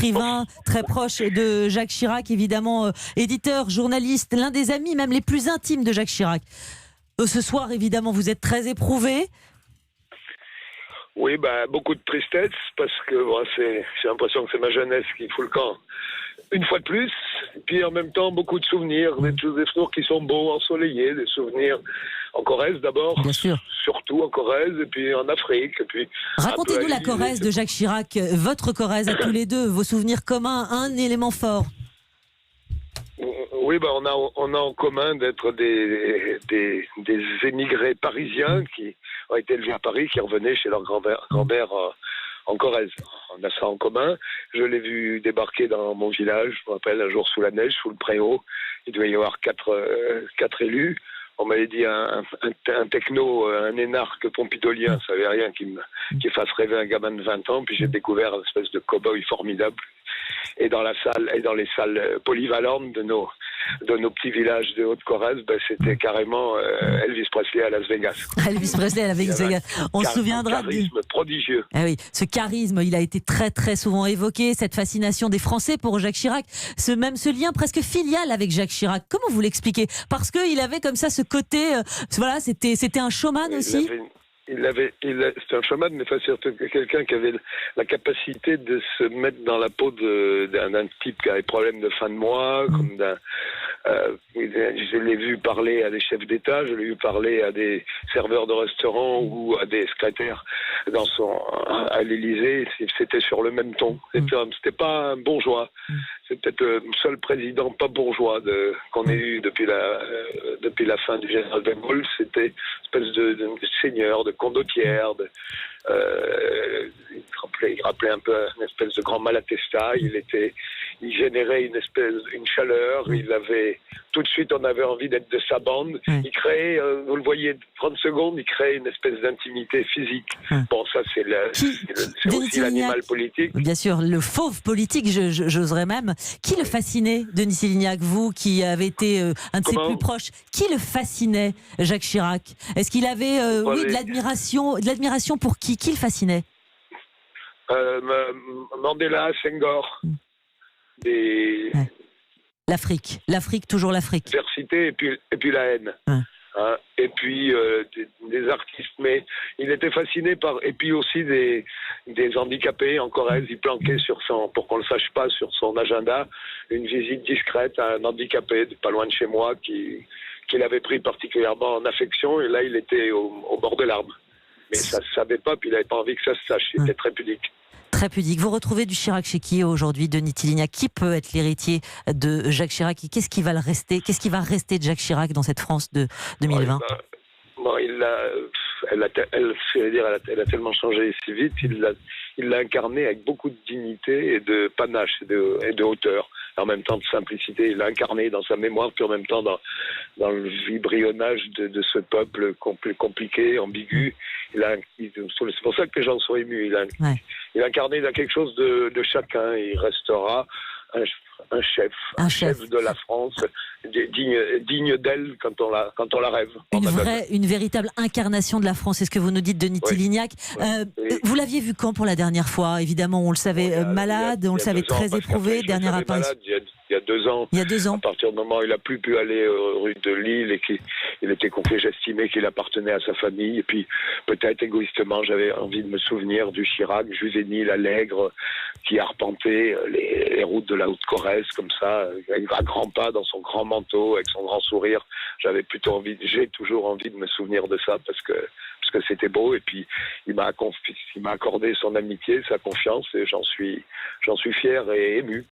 écrivain très proche de Jacques Chirac, évidemment éditeur, journaliste, l'un des amis même les plus intimes de Jacques Chirac. Ce soir, évidemment, vous êtes très éprouvé. Oui, beaucoup de tristesse parce que j'ai l'impression que c'est ma jeunesse qui fout le camp une fois de plus. Et puis en même temps, beaucoup de souvenirs, des souvenirs qui sont beaux, ensoleillés, des souvenirs en Corrèze d'abord, bien sûr, surtout en Corrèze, et puis en Afrique. Et puis racontez-nous la Corrèze de Jacques Chirac, votre Corrèze à tous les deux, vos souvenirs communs, un élément fort. Oui, on a en commun d'être des émigrés parisiens qui ont été élevés à Paris, qui revenaient chez leur grand-mère en Corrèze. On a ça en commun. Je l'ai vu débarquer dans mon village, je me rappelle, un jour sous la neige, sous le préau. Il devait y avoir quatre élus. On m'avait dit un techno, un énarque pompidolien, ça n'avait rien qui fasse rêver un gamin de 20 ans. Puis j'ai découvert une espèce de cow-boy formidable. Et dans les salles polyvalentes de nos petits villages de Haute-Corrèze, c'était carrément Elvis Presley à Las Vegas. Elvis Presley à Las Vegas. On se souviendra. Un charisme prodigieux. Ah oui, ce charisme, il a été très très souvent évoqué, cette fascination des Français pour Jacques Chirac, ce lien presque filial avec Jacques Chirac. Comment vous l'expliquez ? Parce qu'il avait comme ça ce côté, c'était un showman aussi. C'était un showman, mais surtout quelqu'un qui avait la capacité de se mettre dans la peau d'un type qui a des problèmes de fin de mois, comme je l'ai vu parler à des chefs d'État, je l'ai vu parler à des serveurs de restaurants ou à des secrétaires à l'Élysée. C'était sur le même ton. C'était pas un bourgeois. C'est peut-être le seul président pas bourgeois qu'on ait eu depuis la fin du général de Gaulle. C'était une espèce de seigneur, de condottière. Il rappelait un peu une espèce de grand Malatesta. Il générait une chaleur. Tout de suite, on avait envie d'être de sa bande. Il créait, vous le voyez, 30 secondes, il créait une espèce d'intimité physique. Bon, ça, c'est aussi l'animal politique. Bien sûr, le fauve politique, j'oserais même. Qui le fascinait, Denis Sélignac, vous qui avez été un de ses plus proches? Qui le fascinait, Jacques Chirac? Est-ce qu'il avait de l'admiration pour qui le fascinait? Mandela, Senghor. L'Afrique, toujours l'Afrique. Diversité et puis la haine. Et puis des artistes, mais il était fasciné et puis aussi des handicapés en Corrèze. Il planquait pour qu'on le sache pas, sur son agenda, une visite discrète à un handicapé pas loin de chez moi qu'il avait pris particulièrement en affection, et là il était au bord de larmes. Mais ça se savait pas, puis il n'avait pas envie que ça se sache. Il était très pudique. Très pudique. Vous retrouvez du Chirac chez qui aujourd'hui, Denis Sélignac? Qui peut être l'héritier de Jacques Chirac? Qu'est-ce qui va rester de Jacques Chirac dans cette France de 2020? Elle a tellement changé si vite. Il l'a incarné avec beaucoup de dignité et de panache et de hauteur. En même temps de simplicité, il l'a incarné dans sa mémoire, puis en même temps dans le vibrionnage de ce peuple compliqué, ambigu. C'est pour ça que les gens sont émus. Il a incarné dans quelque chose de chacun. Il restera un chef de la France, digne d'elle quand on la rêve. Une véritable incarnation de la France, c'est ce que vous nous dites, Denis Sélignac. Vous l'aviez vu quand pour la dernière fois? Évidemment, on le savait malade, on le savait très éprouvé. Dernière apparition. Il y a 2 ans. Il y a 2 ans. À partir du moment où il n'a plus pu aller rue de Lille et qu'il était confié, j'estimais qu'il appartenait à sa famille. Et puis, peut-être égoïstement, j'avais envie de me souvenir du Chirac, juvénile, allègre, qui arpentait les routes de la Haute-Corrèze, comme ça, avec un grand pas dans son grand manteau, avec son grand sourire. J'ai toujours envie de me souvenir de ça parce que c'était beau. Et puis, il m'a accordé son amitié, sa confiance, et j'en suis fier et ému.